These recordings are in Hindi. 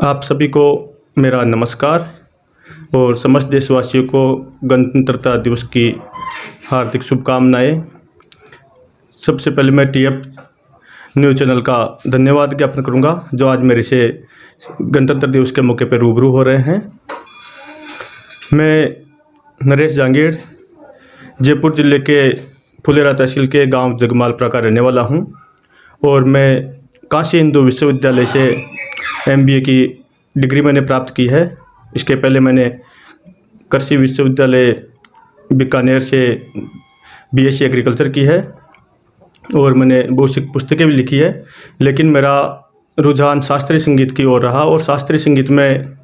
आप सभी को मेरा नमस्कार और समस्त देशवासियों को गणतंत्रता दिवस की हार्दिक शुभकामनाएं। सबसे पहले मैं टीएफ न्यूज़ चैनल का धन्यवाद ज्ञापन करूंगा जो आज मेरे से गणतंत्र दिवस के मौके पर रूबरू हो रहे हैं। मैं नरेश जांगीड़ जयपुर ज़िले के फुलेरा तहसील के गांव जगमालपुरा का रहने वाला हूं और मैं काशी हिंदू विश्वविद्यालय से एमबीए की डिग्री मैंने प्राप्त की है। इसके पहले मैंने कृषि विश्वविद्यालय बीकानेर से बीएससी एग्रीकल्चर की है और मैंने बहुत सी पुस्तकें भी लिखी है, लेकिन मेरा रुझान शास्त्रीय संगीत की ओर रहा और शास्त्रीय संगीत में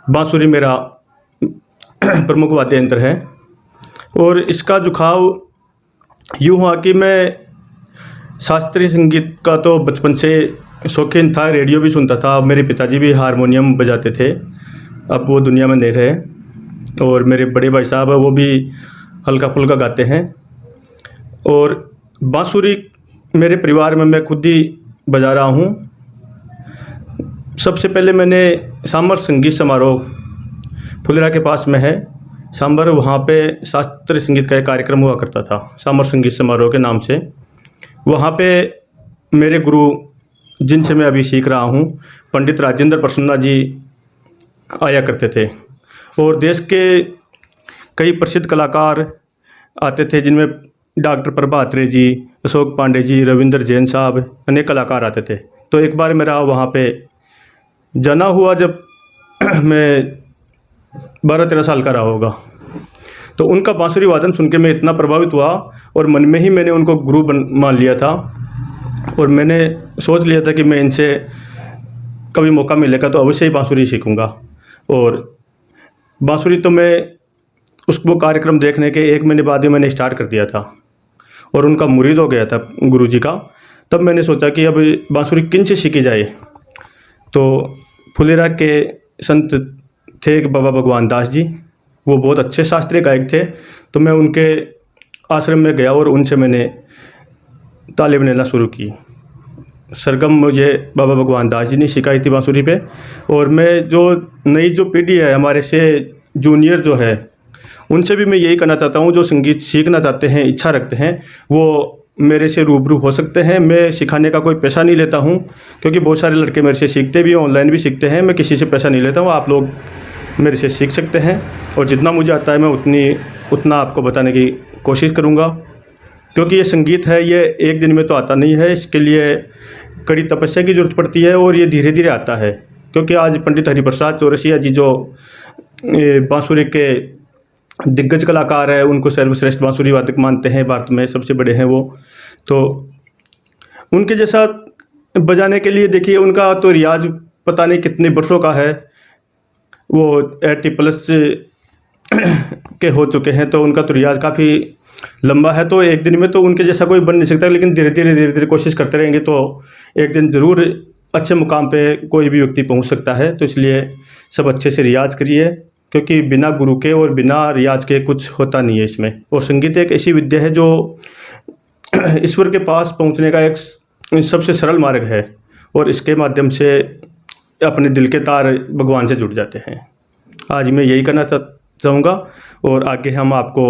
बांसुरी मेरा प्रमुख वाद्य यंत्र है। और इसका झुकाव यूँ हुआ कि मैं शास्त्रीय संगीत का तो बचपन से शौकीन था, रेडियो भी सुनता था। मेरे पिताजी भी हारमोनियम बजाते थे, अब वो दुनिया में नहीं रहे। और मेरे बड़े भाई साहब हैं, वो भी हल्का फुल्का गाते हैं। और बांसुरी मेरे परिवार में मैं खुद ही बजा रहा हूँ। सबसे पहले मैंने सांबर संगीत समारोह फुलेरा के पास में है सांबर, वहाँ पे शास्त्रीय संगीत का एक कार्यक्रम हुआ करता था सांबर संगीत समारोह के नाम से। वहाँ पे मेरे गुरु जिनसे मैं अभी सीख रहा हूँ पंडित राजेंद्र प्रसन्ना जी आया करते थे और देश के कई प्रसिद्ध कलाकार आते थे, जिनमें डॉक्टर प्रभा अत्रे जी, अशोक पांडे जी, रविंद्र जैन साहब, अनेक कलाकार आते थे। तो एक बार मेरा वहाँ पे जाना हुआ जब मैं 12-13 साल का रहा होगा, तो उनका बांसुरी वादन सुन के मैं इतना प्रभावित हुआ और मन में ही मैंने उनको गुरु मान लिया था। और मैंने सोच लिया था कि मैं इनसे कभी मौका मिलेगा तो अवश्य ही बांसुरी सीखूंगा। और बांसुरी तो मैं वो कार्यक्रम देखने के 1 महीने बाद ही मैंने स्टार्ट कर दिया था और उनका मुरीद हो गया था गुरु जी का। तब मैंने सोचा कि अब बांसुरी किन से सीखी जाए। तो फुलेरा के संत थे एक बाबा भगवान दास जी, वो बहुत अच्छे शास्त्रीय गायक थे। तो मैं उनके आश्रम में गया और उनसे मैंने तालीम लेना शुरू की। सरगम मुझे बाबा भगवान दास जी ने सिखाई थी बांसुरी पे। और मैं जो नई जो पीढ़ी है हमारे से जूनियर जो है, उनसे भी मैं यही कहना चाहता हूँ, जो संगीत सीखना चाहते हैं, इच्छा रखते हैं, वो मेरे से रूबरू हो सकते हैं। मैं सिखाने का कोई पैसा नहीं लेता हूँ, क्योंकि बहुत सारे लड़के मेरे से सीखते भी, ऑनलाइन भी सीखते हैं। मैं किसी से पैसा नहीं लेता हूँ, आप लोग मेरे से सीख सकते हैं और जितना मुझे आता है मैं उतना आपको बताने की कोशिश करूँगा। क्योंकि ये संगीत है, ये एक दिन में तो आता नहीं है, इसके लिए कड़ी तपस्या की ज़रूरत पड़ती है और ये धीरे धीरे आता है। क्योंकि आज पंडित हरिप्रसाद चौरसिया जी जो बांसुरी के दिग्गज कलाकार है, उनको सर्वश्रेष्ठ बांसुरी वादक मानते हैं, भारत में सबसे बड़े हैं वो। तो उनके जैसा बजाने के लिए देखिए, उनका तो रियाज पता नहीं कितने वर्षों का है, वो 80+ के हो चुके हैं। तो उनका तो रियाज काफ़ी लंबा है। तो एक दिन में तो उनके जैसा कोई बन नहीं सकता, लेकिन धीरे धीरे कोशिश करते रहेंगे तो एक दिन ज़रूर अच्छे मुकाम पे कोई भी व्यक्ति पहुंच सकता है। तो इसलिए सब अच्छे से रियाज करिए, क्योंकि बिना गुरु के और बिना रियाज के कुछ होता नहीं है इसमें। और संगीत एक ऐसी विद्या है जो ईश्वर के पास पहुंचने का एक सबसे सरल मार्ग है और इसके माध्यम से अपने दिल के तार भगवान से जुड़ जाते हैं। आज मैं यही कहना चाहूँगा और आगे हम आपको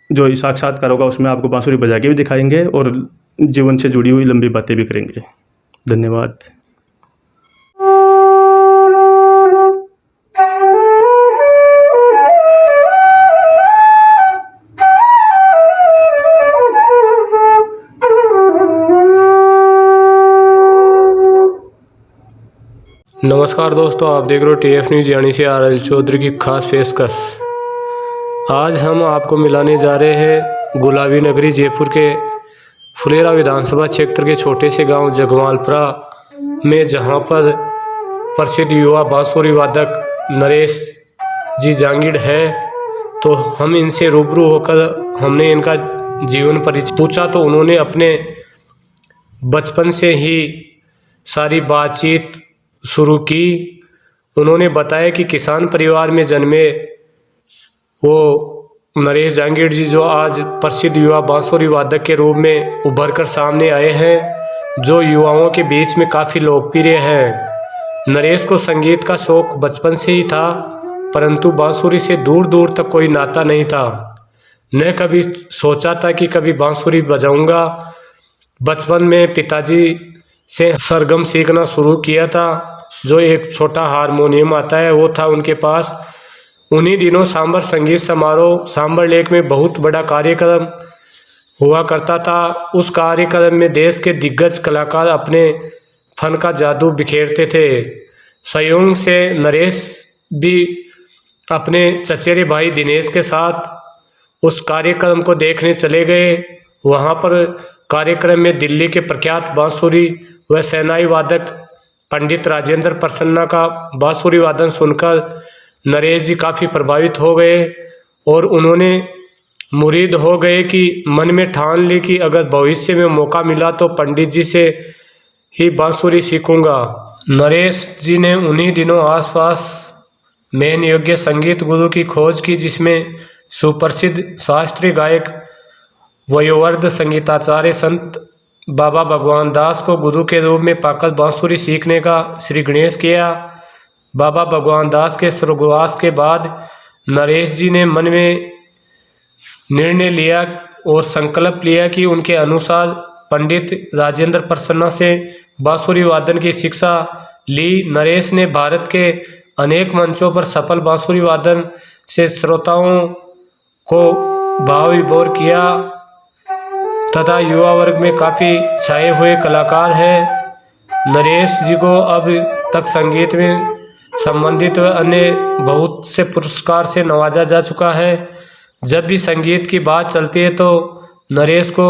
जो साक्षात्कार होगा उसमें आपको बांसुरी बजा के भी दिखाएंगे और जीवन से जुड़ी हुई लंबी बातें भी करेंगे। धन्यवाद। नमस्कार दोस्तों, आप देख रहे हो टीएफ न्यूज़ यानी से RL चौधरी की खास पेशकश। आज हम आपको मिलाने जा रहे हैं गुलाबी नगरी जयपुर के फुलेरा विधानसभा क्षेत्र के छोटे से गांव जगमालपुरा में, जहां पर प्रसिद्ध युवा बांसुरी वादक नरेश जी जांगीड़ है। तो हम इनसे रूबरू होकर हमने इनका जीवन परिचय पूछा, तो उन्होंने अपने बचपन से ही सारी बातचीत शुरू की। उन्होंने बताया कि किसान परिवार में जन्मे वो नरेश जांगीड़ जी जो आज प्रसिद्ध युवा बांसुरी वादक के रूप में उभर कर सामने आए हैं, जो युवाओं के बीच में काफ़ी लोकप्रिय हैं। नरेश को संगीत का शौक बचपन से ही था, परंतु बांसुरी से दूर दूर तक कोई नाता नहीं था। न कभी सोचा था कि कभी बांसुरी बजाऊंगा। बचपन में पिताजी से सरगम सीखना शुरू किया था। जो एक छोटा हारमोनियम आता है वो था उनके पास। उन्हीं दिनों सांबर संगीत समारोह सांबर लेक में बहुत बड़ा कार्यक्रम हुआ करता था। उस कार्यक्रम में देश के दिग्गज कलाकार अपने फन का जादू बिखेरते थे। संयोग से नरेश भी अपने चचेरे भाई दिनेश के साथ उस कार्यक्रम को देखने चले गए। वहाँ पर कार्यक्रम में दिल्ली के प्रख्यात बांसुरी व शहनाई वादक पंडित राजेंद्र प्रसन्ना का बांसुरी वादन सुनकर नरेश जी काफ़ी प्रभावित हो गए और उन्होंने मुरीद हो गए कि मन में ठान ली कि अगर भविष्य में मौका मिला तो पंडित जी से ही बांसुरी सीखूंगा। नरेश जी ने उन्हीं दिनों आसपास मेन योग्य संगीत गुरु की खोज की, जिसमें सुप्रसिद्ध शास्त्रीय गायक वयोवृद्ध संगीताचार्य संत बाबा भगवान दास को गुरु के रूप में पाकर बांसुरी सीखने का श्री गणेश किया। बाबा भगवान दास के स्वर्गवास के बाद नरेश जी ने मन में निर्णय लिया और संकल्प लिया कि उनके अनुसार पंडित राजेंद्र प्रसन्ना से बांसुरी वादन की शिक्षा ली। नरेश ने भारत के अनेक मंचों पर सफल बांसुरी वादन से श्रोताओं को भाव विभोर किया तथा युवा वर्ग में काफ़ी छाए हुए कलाकार हैं। नरेश जी को अब तक संगीत में संबंधित व अन्य बहुत से पुरस्कार से नवाजा जा चुका है। जब भी संगीत की बात चलती है तो नरेश को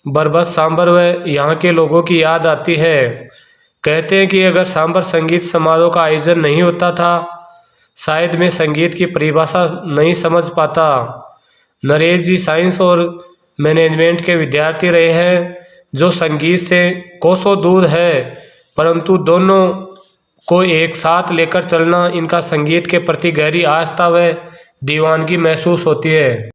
बरबस सांबर व यहाँ के लोगों की याद आती है। कहते हैं कि अगर सांबर संगीत समारोह का आयोजन नहीं होता था शायद मैं संगीत की परिभाषा नहीं समझ पाता। नरेश जी साइंस और मैनेजमेंट के विद्यार्थी रहे हैं जो संगीत से कोसों दूर है, परंतु दोनों को एक साथ लेकर चलना इनका संगीत के प्रति गहरी आस्था व दीवानगी महसूस होती है।